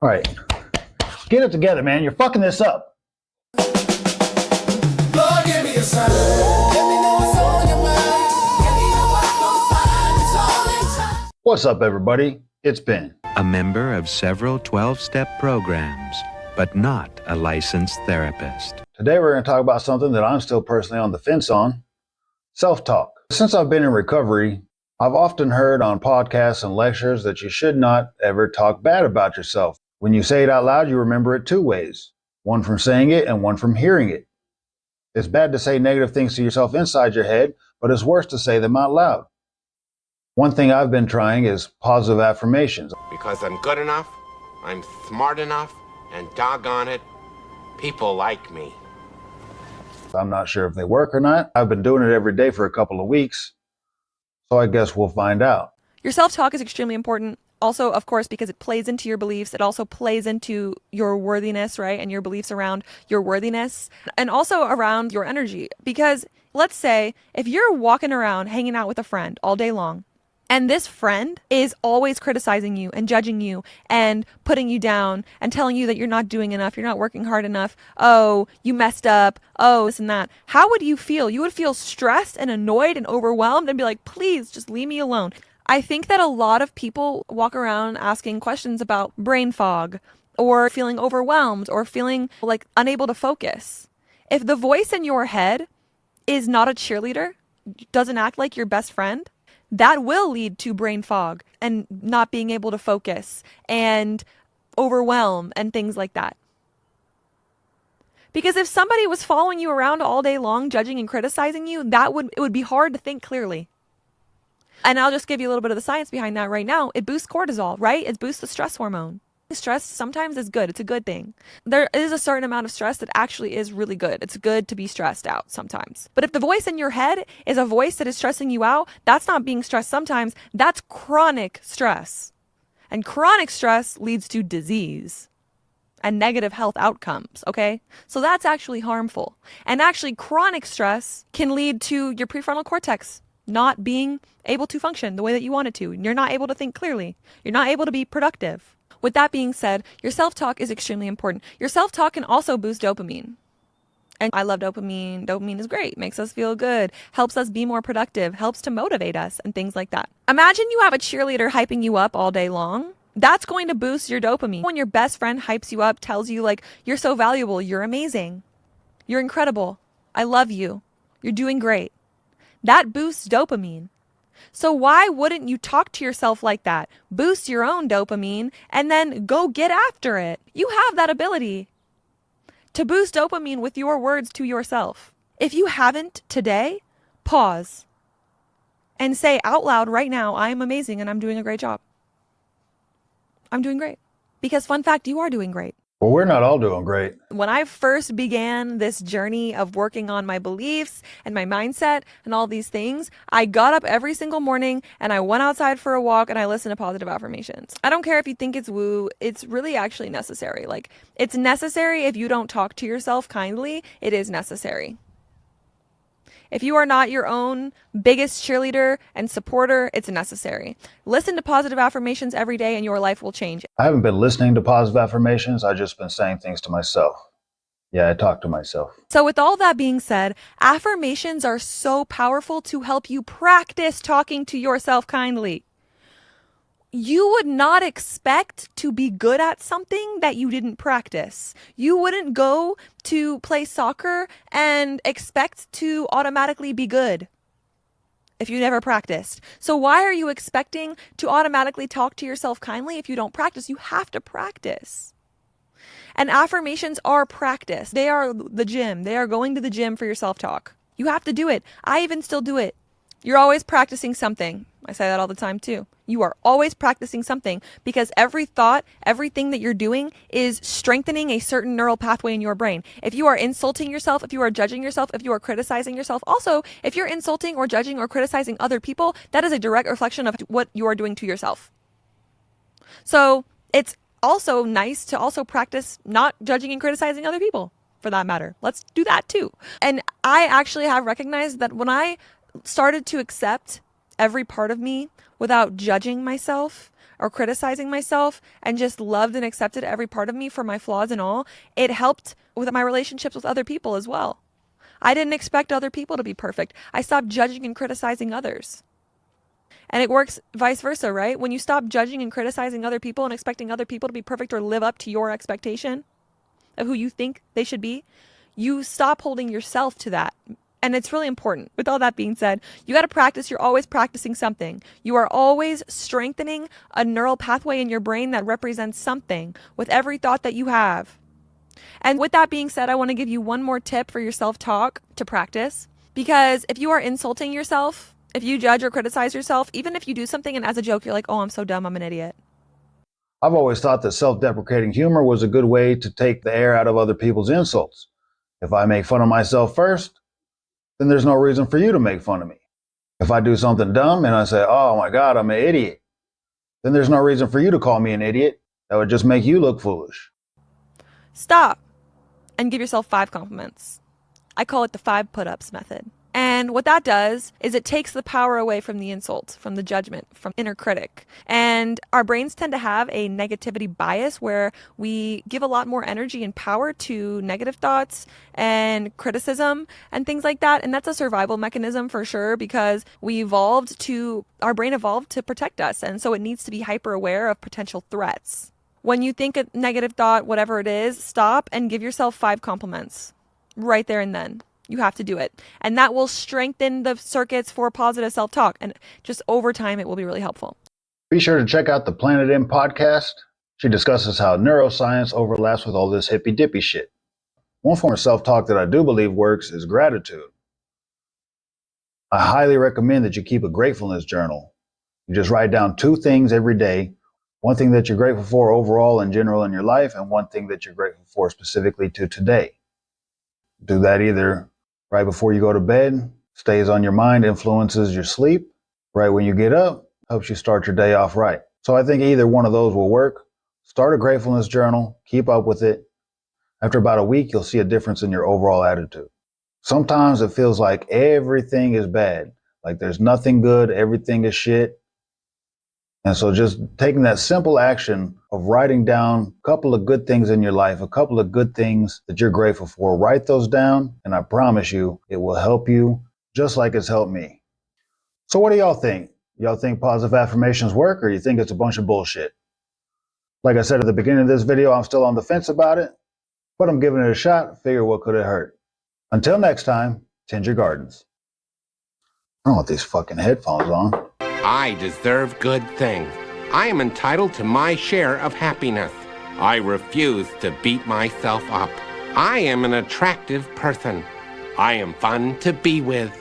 All right. Get it together, man. You're fucking this up. Lord, give me a sign. Let me know what's on your mind. Give me a word, no sign. It's all in time. What's up, everybody? It's Ben. A member of several 12-step programs, but not a licensed therapist. Today we're going to talk about something that I'm still personally on the fence on, self-talk. Since I've been in recovery, I've often heard on podcasts and lectures that you should not ever talk bad about yourself. When you say it out loud, you remember it two ways, one from saying it and one from hearing it. It's bad to say negative things to yourself inside your head, but it's worse to say them out loud. One thing I've been trying is positive affirmations. Because I'm good enough, I'm smart enough, and doggone it, people like me. I'm not sure if they work or not. I've been doing it every day for a couple of weeks, so I guess we'll find out. Your self-talk is extremely important. Also, of course, because it plays into your beliefs. It also plays into your worthiness, right? And your beliefs around your worthiness and also around your energy. Because let's say if you're walking around hanging out with a friend all day long, and this friend is always criticizing you and judging you and putting you down and telling you that you're not doing enough, you're not working hard enough, oh, you messed up, oh, this and that. How would you feel? You would feel stressed and annoyed and overwhelmed and be like, please just leave me alone. I think that a lot of people walk around asking questions about brain fog or feeling overwhelmed or feeling like unable to focus. If the voice in your head is not a cheerleader, doesn't act like your best friend, that will lead to brain fog and not being able to focus and overwhelm and things like that. Because if somebody was following you around all day long, judging and criticizing you, it would be hard to think clearly. And I'll just give you a little bit of the science behind that right now. It boosts cortisol, right? It boosts the stress hormone. Stress sometimes is good. It's a good thing. There is a certain amount of stress that actually is really good. It's good to be stressed out sometimes. But if the voice in your head is a voice that is stressing you out, that's not being stressed sometimes. That's chronic stress. And chronic stress leads to disease and negative health outcomes, okay? So that's actually harmful. And actually chronic stress can lead to your prefrontal cortex not being able to function the way that you want it to. You're not able to think clearly. You're not able to be productive. With that being said, your self-talk is extremely important. Your self-talk can also boost dopamine. And I love dopamine. Dopamine is great. Makes us feel good. Helps us be more productive. Helps to motivate us and things like that. Imagine you have a cheerleader hyping you up all day long. That's going to boost your dopamine. When your best friend hypes you up, tells you like, you're so valuable, you're amazing, you're incredible, I love you, you're doing great. That boosts dopamine. So why wouldn't you talk to yourself like that? Boost your own dopamine and then go get after it. You have that ability to boost dopamine with your words to yourself. If you haven't today, pause and say out loud right now, I am amazing and I'm doing a great job. I'm doing great. Because fun fact, you are doing great. Well, we're not all doing great. When I first began this journey of working on my beliefs and my mindset and all these things, I got up every single morning and I went outside for a walk and I listened to positive affirmations. I don't care if you think it's woo, it's really actually necessary. Like, it's necessary if you don't talk to yourself kindly, it is necessary. If you are not your own biggest cheerleader and supporter, it's necessary. Listen to positive affirmations every day and your life will change. I haven't been listening to positive affirmations. I've just been saying things to myself. Yeah, I talk to myself. So with all that being said, affirmations are so powerful to help you practice talking to yourself kindly. You would not expect to be good at something that you didn't practice. You wouldn't go to play soccer and expect to automatically be good if you never practiced. So why are you expecting to automatically talk to yourself kindly if you don't practice? You have to practice. And affirmations are practice. They are the gym. They are going to the gym for your self-talk. You have to do it. I even still do it. You're always practicing something. I say that all the time too. You are always practicing something because every thought, everything that you're doing is strengthening a certain neural pathway in your brain. If you are insulting yourself, if you are judging yourself, if you are criticizing yourself, also, if you're insulting or judging or criticizing other people, that is a direct reflection of what you are doing to yourself. So it's also nice to also practice not judging and criticizing other people, for that matter. Let's do that too. And I actually have recognized that when I started to accept every part of me without judging myself or criticizing myself and just loved and accepted every part of me for my flaws and all, it helped with my relationships with other people as well. I didn't expect other people to be perfect. I stopped judging and criticizing others. And it works vice versa, right? When you stop judging and criticizing other people and expecting other people to be perfect or live up to your expectation of who you think they should be, you stop holding yourself to that. And it's really important. With all that being said, you got to practice. You're always practicing something. You are always strengthening a neural pathway in your brain that represents something with every thought that you have. And with that being said, I want to give you one more tip for your self-talk to practice. Because if you are insulting yourself, if you judge or criticize yourself, even if you do something and as a joke, you're like, oh, I'm so dumb, I'm an idiot. I've always thought that self-deprecating humor was a good way to take the air out of other people's insults. If I make fun of myself first, then there's no reason for you to make fun of me. If I do something dumb and I say, oh my God, I'm an idiot, then there's no reason for you to call me an idiot. That would just make you look foolish. Stop and give yourself 5 compliments. I call it the 5 put-ups method. And what that does is it takes the power away from the insult, from the judgment, from inner critic. And our brains tend to have a negativity bias where we give a lot more energy and power to negative thoughts and criticism and things like that. And that's a survival mechanism for sure, because our brain evolved to protect us. And so it needs to be hyper aware of potential threats. When you think a negative thought, whatever it is, stop and give yourself 5 compliments right there and then. You have to do it. And that will strengthen the circuits for positive self-talk. And just over time, it will be really helpful. Be sure to check out the Planet M podcast. She discusses how neuroscience overlaps with all this hippy-dippy shit. One form of self-talk that I do believe works is gratitude. I highly recommend that you keep a gratefulness journal. You just write down 2 things every day. One thing that you're grateful for overall in general in your life, and one thing that you're grateful for specifically to today. Do that either right before you go to bed, stays on your mind, influences your sleep. Right when you get up, helps you start your day off right. So I think either one of those will work. Start a gratefulness journal, keep up with it. After about a week, you'll see a difference in your overall attitude. Sometimes it feels like everything is bad, like there's nothing good, everything is shit. And so just taking that simple action of writing down a couple of good things in your life, a couple of good things that you're grateful for, write those down, and I promise you, it will help you just like it's helped me. So what do y'all think? Y'all think positive affirmations work, or you think it's a bunch of bullshit? Like I said at the beginning of this video, I'm still on the fence about it, but I'm giving it a shot. Figure what could it hurt? Until next time, tend your gardens. I don't want these fucking headphones on. I deserve good things. I am entitled to my share of happiness. I refuse to beat myself up. I am an attractive person. I am fun to be with.